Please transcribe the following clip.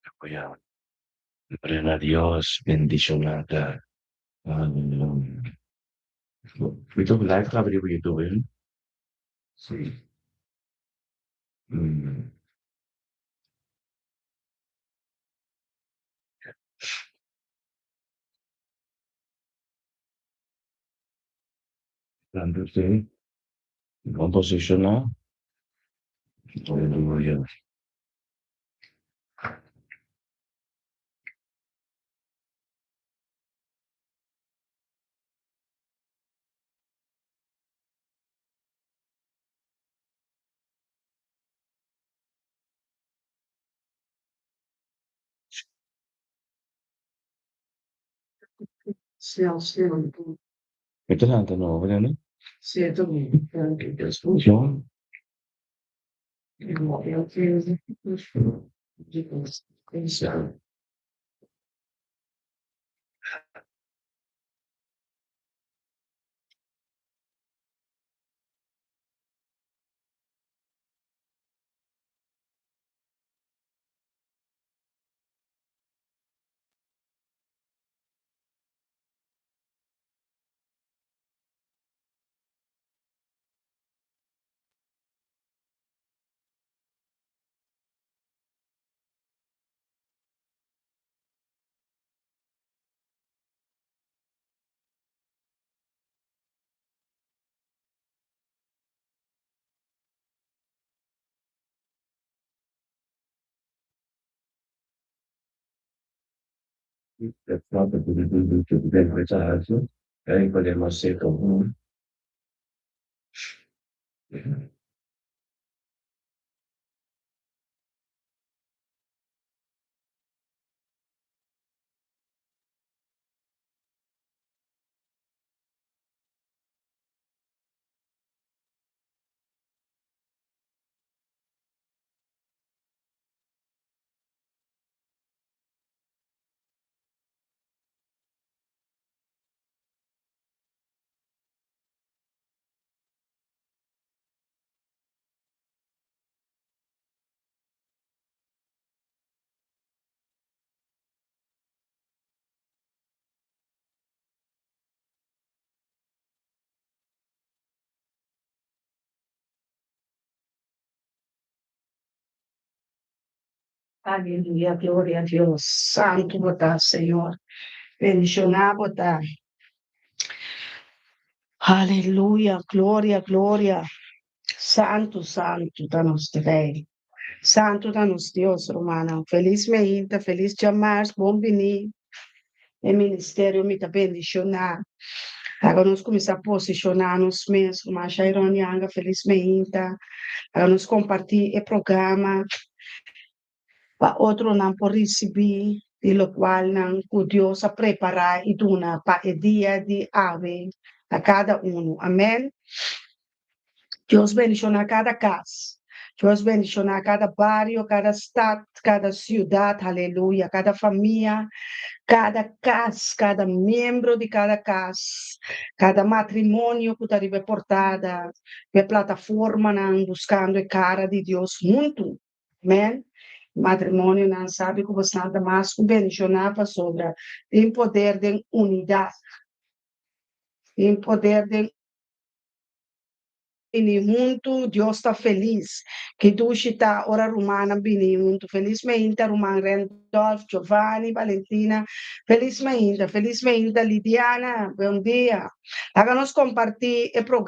Apoyado. Reina Dios, bendicionada. Um, YouTube live ka ba di YouTube yun? Sí. Mm. Nandun din. Ibang posisyon na. Hallelujah. Ito na ang tanong ko na, no? Yung that's not the good then which I have to. Everybody must say to whom. Aleluya, gloria a Dios. Santo botar, Senhor. Bendicionar botar. Aleluia, glória, glória. Santo, santo da nosso Rei. Santo da nosso Deus, Romana. Feliz meinta, feliz demais, bom venir. O ministério me está bendicionar. Agora nós começamos a posicionar nos mesmos, mas a ironia, feliz meinta. Agora nós compartilhamos o programa. Pa outro não por receber, e lo qual não que Deus a preparar e dona para o dia de ave a cada um. Amém? Deus bendicionar cada casa. Deus bendicionar cada bairro, cada estado, cada cidade, aleluia, cada família, cada casa, cada membro de cada casa, cada matrimônio que está reportada, a plataforma não buscando a cara de Deus muito. Amém? Matrimônio não sabe como nada mais que bendicionava sobre em poder de unidade, em poder de bini muito, Deus está feliz. Que tu está ora romana bini muito felizmente romana Randolph, Giovanni, Valentina, felizmente Lidiana, bom dia. Háganos compartir el programa.